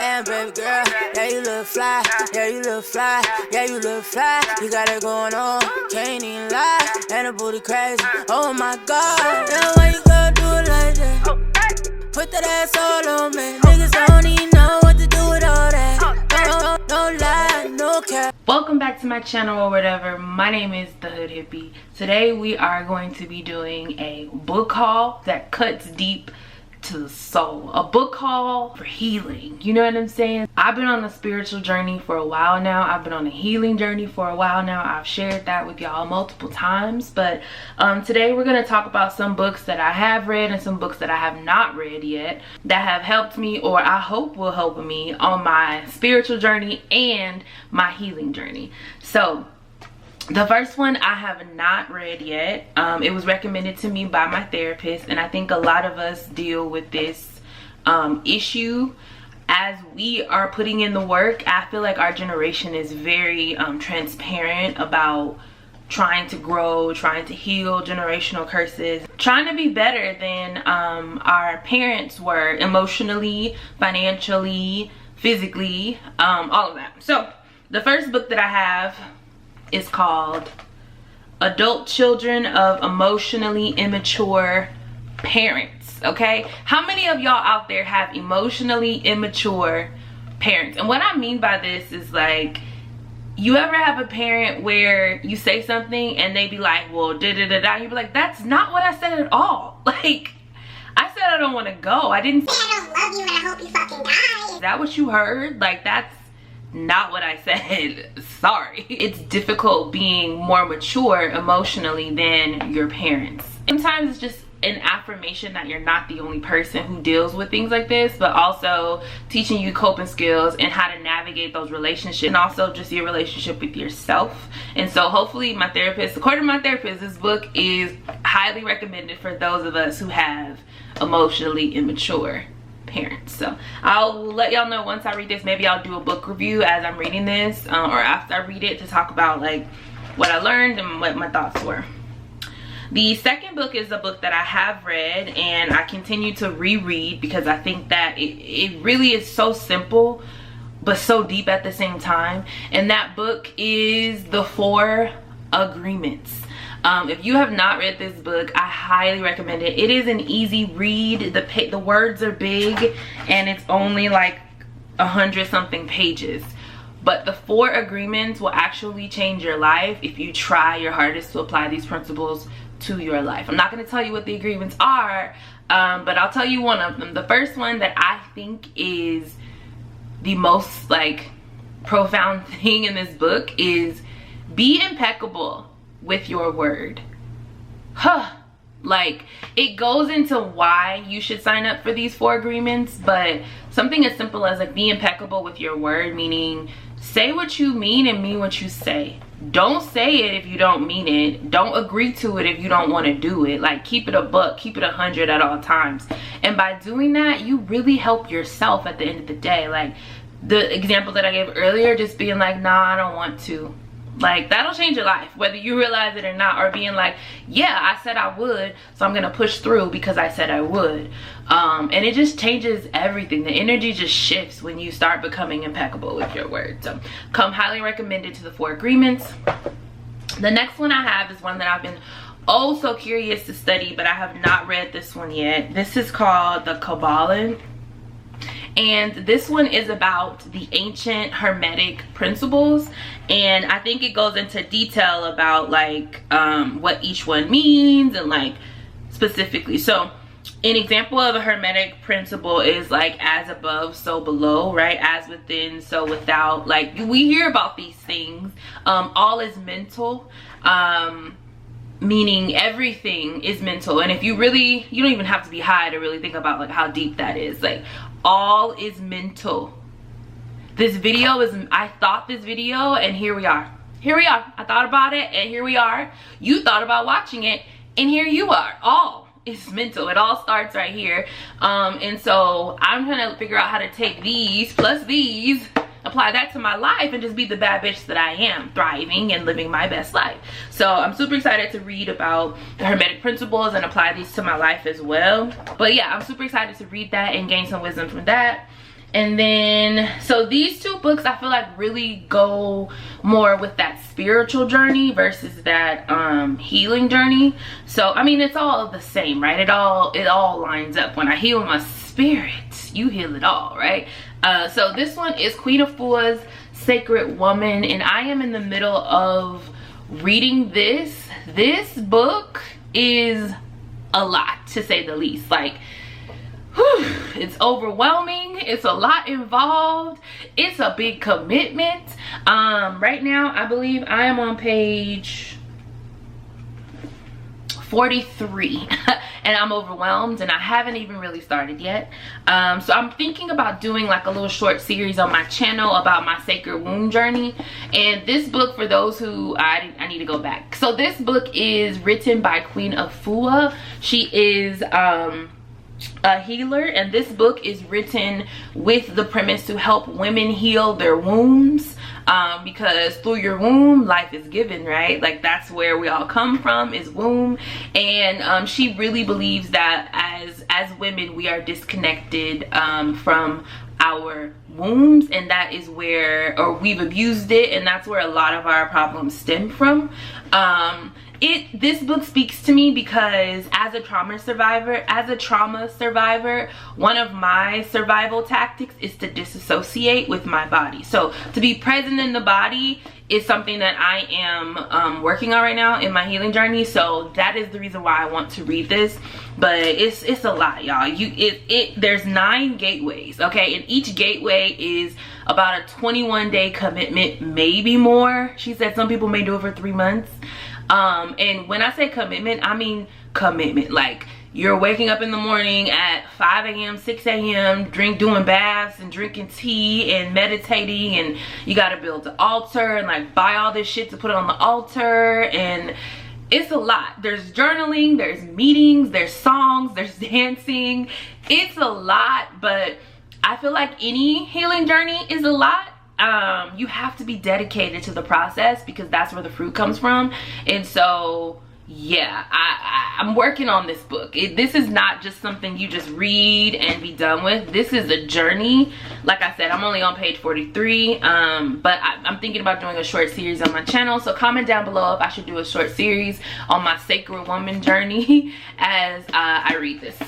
Damn, baby girl, yeah, you look fly, yeah, you look fly, yeah, you look fly. You got it going on, can't even lie, and the booty crazy. Oh my God, yeah, why you gonna do it like that? Put that ass all on me. Niggas don't even know what to do with all that. No lie, no cap. Welcome back to my channel or whatever. My name is The Hood Hippie. Today we are going to be doing a book haul that cuts deep to the soul. A book haul for healing. You know what I'm saying? I've been on a spiritual journey for a while now. I've been on a healing journey for a while now. I've shared that with y'all multiple times. But today we're going to talk about some books that I have read and some books that I have not read yet that have helped me, or I hope will help me, on my spiritual journey and my healing journey. So the first one I have not read yet. It was recommended to me by my therapist, and I think a lot of us deal with this issue as we are putting in the work. I feel like our generation is very transparent about trying to grow, trying to heal generational curses, trying to be better than our parents were emotionally, financially, physically, all of that. So the first book that I have is called Adult Children of Emotionally Immature Parents. Okay, how many of y'all out there have emotionally immature parents? And what I mean by this is, like, you ever have a parent where you say something and they be like, well, da da da da, you be like, that's not what I said at all. Like, I said I don't want to go. I didn't say I don't love you and I hope you fucking die. Is that what you heard? Like, that's not what I said. Sorry. It's difficult being more mature emotionally than your parents. Sometimes it's just an affirmation that you're not the only person who deals with things like this, but also teaching you coping skills and how to navigate those relationships, and also just your relationship with yourself. And so hopefully my therapist, according to my therapist, this book is highly recommended for those of us who have emotionally immature parents. So I'll let y'all know once I read this. Maybe I'll do a book review as I'm reading this, or after I read it, to talk about like what I learned and what my thoughts were. The second book is a book that I have read and I continue to reread because I think that it really is so simple but so deep at the same time. And that book is The 4 Agreements. If you have not read this book, I highly recommend it. It is an easy read. The words are big and it's only like 100-something pages. But the 4 agreements will actually change your life if you try your hardest to apply these principles to your life. I'm not going to tell you what the agreements are, but I'll tell you one of them. The first one that I think is the most like profound thing in this book is be impeccable with your word. Like, it goes into why you should sign up for these 4 agreements, but something as simple as like be impeccable with your word, meaning say what you mean and mean what you say. Don't say it if you don't mean it. Don't agree to it if you don't want to do it. Like, keep it a buck, keep it 100 at all times. And by doing that, you really help yourself at the end of the day. Like the example that I gave earlier, just being like, nah, I don't want to. Like, that'll change your life, whether you realize it or not. Or being like, yeah, I said I would, so I'm gonna push through because I said I would. And it just changes everything. The energy just shifts when you start becoming impeccable with your word. So come highly recommended to the 4 agreements. The next one I have is one that I've been oh so curious to study, but I have not read this one yet. This is called the Cobalan. And this one is about the ancient hermetic principles, and I think it goes into detail about like what each one means, and like specifically. So an example of a hermetic principle is like as above so below, right? As within so without. Like, we hear about these things. All is mental, meaning everything is mental. And if you really, you don't even have to be high to really think about like how deep that is. Like, all is mental. This video is, I thought this video, and here we are. Here we are. I thought about it, and here we are. You thought about watching it, and here you are. All is mental. It all starts right here. And so I'm trying to figure out how to take these plus these, apply that to my life, and just be the bad bitch that I am, thriving and living my best life. So I'm super excited to read about the hermetic principles and apply these to my life as well. But yeah, I'm super excited to read that and gain some wisdom from that. And then, so these two books I feel like really go more with that spiritual journey versus that healing journey. So I mean, it's all the same, right? It all lines up. When I heal my spirit, you heal it all, right? So this one is Queen Afua's Sacred Woman, and I am in the middle of reading this. This book is a lot, to say the least. Like, whew, it's overwhelming. It's a lot involved. It's a big commitment. Right now I believe I am on page 43 and I'm overwhelmed, and I haven't even really started yet. So I'm thinking about doing like a little short series on my channel about my sacred womb journey. And this book, for those who I need to go back, so this book is written by Queen Afua. She is a healer, and this book is written with the premise to help women heal their wombs, because through your womb life is given, right? Like, that's where we all come from, is womb. And she really believes that as women we are disconnected from our wombs, and that is where, or we've abused it, and that's where a lot of our problems stem from. This book speaks to me because as a trauma survivor, one of my survival tactics is to disassociate with my body. So to be present in the body is something that I am working on right now in my healing journey. So that is the reason why I want to read this. But it's a lot, y'all. There's 9 gateways, okay? And each gateway is about a 21-day commitment, maybe more. She said some people may do it for 3 months. And when I say commitment, I mean commitment. Like, you're waking up in the morning at 5 a.m., 6 a.m., doing baths and drinking tea and meditating, and you got to build the altar and like buy all this shit to put on the altar, and it's a lot. There's journaling, there's meetings, there's songs, there's dancing. It's a lot, but I feel like any healing journey is a lot. You have to be dedicated to the process because that's where the fruit comes from. And so yeah, I'm working on this book. This is not just something you just read and be done with. This is a journey. Like I said, I'm only on page 43, but I'm thinking about doing a short series on my channel. So comment down below if I should do a short series on my sacred woman journey as I read this.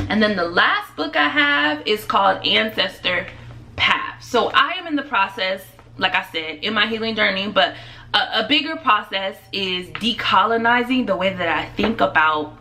And then the last book I have is called Ancestor Path. So I am in the process, like I said, in my healing journey, but a bigger process is decolonizing the way that I think about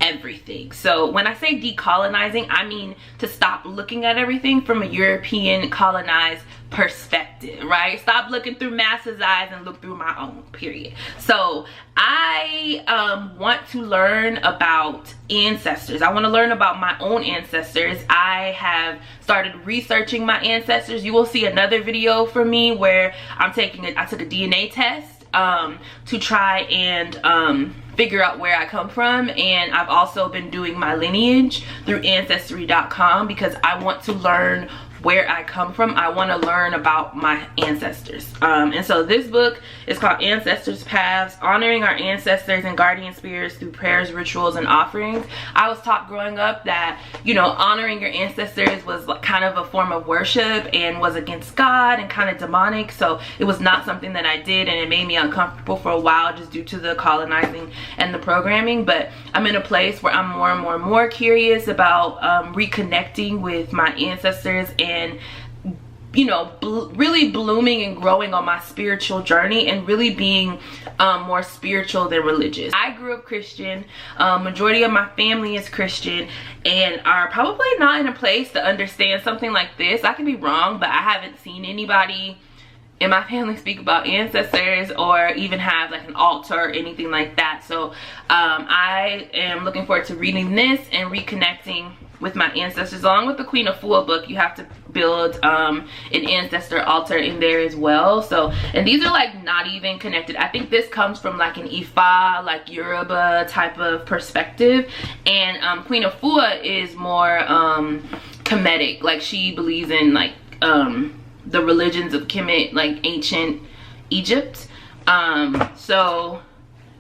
everything. So when I say decolonizing, I mean to stop looking at everything from a European colonized perspective, right? Stop looking through masses' eyes and look through my own, period. So I want to learn about ancestors. I want to learn about my own ancestors. I have started researching my ancestors. You will see another video from me where I took a DNA test to try and figure out where I come from. And I've also been doing my lineage through ancestry.com because I want to learn where I come from. I want to learn about my ancestors. And so this book is called Ancestor's Paths, honoring our ancestors and guardian spirits through prayers, rituals, and offerings. I was taught growing up that, you know, honoring your ancestors was like kind of a form of worship and was against God and kind of demonic. So it was not something that I did, and it made me uncomfortable for a while just due to the colonizing and the programming. But I'm in a place where I'm more and more curious about reconnecting with my ancestors and, you know, really blooming and growing on my spiritual journey and really being more spiritual than religious. I grew up Christian. Majority of my family is Christian and are probably not in a place to understand something like this. I could be wrong, but I haven't seen anybody in my family speak about ancestors or even have like an altar or anything like that. So I am looking forward to reading this and reconnecting with my ancestors. Along with the Queen Afua book, you have to build an ancestor altar in there as well. So, and these are like not even connected. I think this comes from like an Ifa, like Yoruba type of perspective, and Queen Afua is more Kemetic. Like, she believes in like the religions of Kemet, like ancient Egypt. So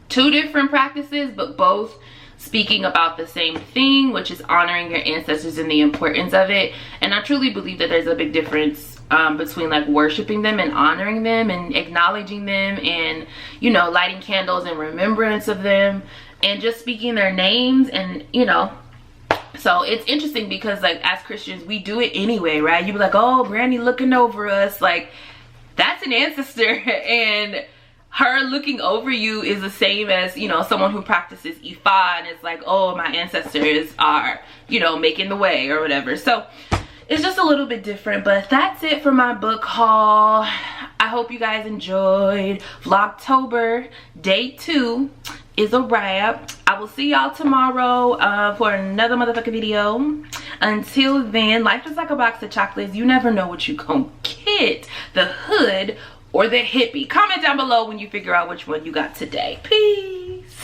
2 different practices, but both speaking about the same thing, which is honoring your ancestors and the importance of it. And I truly believe that there's a big difference between like worshiping them and honoring them and acknowledging them, and you know, lighting candles in remembrance of them and just speaking their names. And you know, so it's interesting because like as Christians we do it anyway, right? You be like, oh, granny looking over us, like that's an ancestor. And her looking over you is the same as, you know, someone who practices Ifa and it's like, oh, my ancestors are, you know, making the way or whatever. So it's just a little bit different. But that's it for my book haul. I hope you guys enjoyed. Vlogtober day 2 is a wrap. I will see y'all tomorrow for another motherfucking video. Until then, life is like a box of chocolates. You never know what you gonna get, the hood or the hippie. Comment down below when you figure out which one you got today. Peace.